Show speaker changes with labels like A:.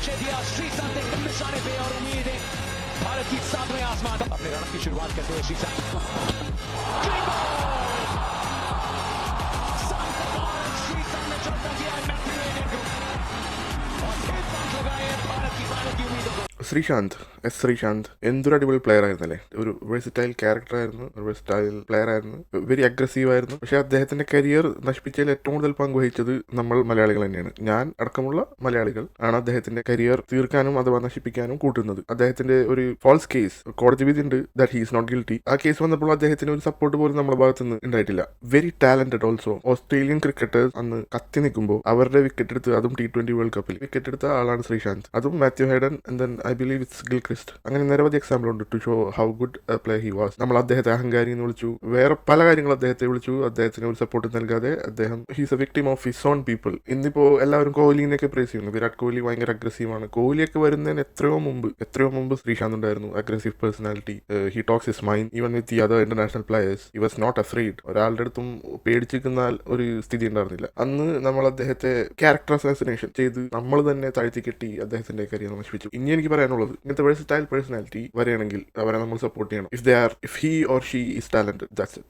A: पहुंचे दिया श्रीसंत एकदम निशाने पे और उम्मीद है भारत की सातवें आसमान अपने रन की शुरुआत करते हुए श्रीसंत श्रीसंत ने चौका किया मैथ्यू हेडन को और फिर पंख लगाए भारत की फाइनल की उम्मीदों को
B: ശ്രീശാന്ത് എന്തൊരു അടിപൊളി പ്ലെയർ ആയിരുന്നല്ലേ. ഒരു വെഴ്സറ്റൈൽ ക്യാരക്ടർ ആയിരുന്നു, ഒരു വെഴ്സറ്റൈൽ പ്ലെയർ ആയിരുന്നു, വെരി അഗ്രസീവ് ആയിരുന്നു. പക്ഷെ അദ്ദേഹത്തിന്റെ കരിയർ നശിപ്പിച്ചതിൽ ഏറ്റവും കൂടുതൽ പങ്ക് വഹിച്ചത് നമ്മൾ മലയാളികൾ തന്നെയാണ്. ഞാൻ അടക്കമുള്ള മലയാളികൾ ആണ് അദ്ദേഹത്തിന്റെ കരിയർ തീർക്കാനും അഥവാ നശിപ്പിക്കാനും കൂട്ടുന്നത്. അദ്ദേഹത്തിന്റെ ഒരു ഫാൾസ് കേസ് കോടതി വിധി ഉണ്ട് that he is not guilty. ആ കേസ് വന്നപ്പോൾ അദ്ദേഹത്തിന് ഒരു സപ്പോർട്ട് പോലും നമ്മുടെ ഭാഗത്ത് നിന്ന് ഉണ്ടായിട്ടില്ല. Very talented also. Australian cricketers അന്ന് കത്തി നിൽക്കുമ്പോൾ അവരുടെ വിക്കറ്റ് എടുത്ത്, അതും T20 വേൾഡ് കപ്പിൽ വിക്കറ്റ് എടുത്ത ആളാണ് ശ്രീശാന്ത്. അതും Matthew Hayden and then I believe it's Gilchrist. അങ്ങനെ നിരവധി എക്സാമ്പിൾ ഉണ്ട് to show how good play he was. നമ്മൾ അദ്ദേഹത്തെ അഹങ്കാരി എന്ന് വിളിച്ചു, വേറെ പല കാര്യങ്ങൾ അദ്ദേഹത്തെ വിളിച്ചു. അദ്ദേഹത്തിന് ഒരു സപ്പോർട്ട് നൽകാതെ അദ്ദേഹം he's A victim of his own people. ഇന്നിപ്പോ എല്ലാവരും കോഹ്ലിനെയൊക്കെ പ്രൈസ് ചെയ്യുന്നു. വിരാട് കോഹ്ലി ഭയങ്കര അഗ്രസീവാണ്. കോഹ്ലിയൊക്കെ വരുന്നതിന് എത്രയോ മുമ്പ് ശ്രീശാന്ത് ഉണ്ടായിരുന്നു. Aggressive personality. He talks his mind even with the other international players. He was not afraid. ഒരാളുടെ അടുത്തും പേടിച്ചിരിക്കുന്ന ഒരു സ്ഥിതി ഉണ്ടായിരുന്നില്ല. അന്ന് നമ്മൾ അദ്ദേഹത്തെ ക്യാരക്ടർ അസാസിനേഷൻ ചെയ്ത് നമ്മൾ തന്നെ താഴ്ത്തി കെട്ടി അദ്ദേഹത്തിന്റെ കരിയർ നശിപ്പിച്ചു. ഇനി എനിക്ക് പറയാനുള്ളത്, ഇങ്ങനത്തെ വെഴ്സറ്റൈൽ പേഴ്സണാലിറ്റി വരികയാണെങ്കിൽ അവരെ നമ്മൾ സപ്പോർട്ട് ചെയ്യണം. If he or she is talented, that's it.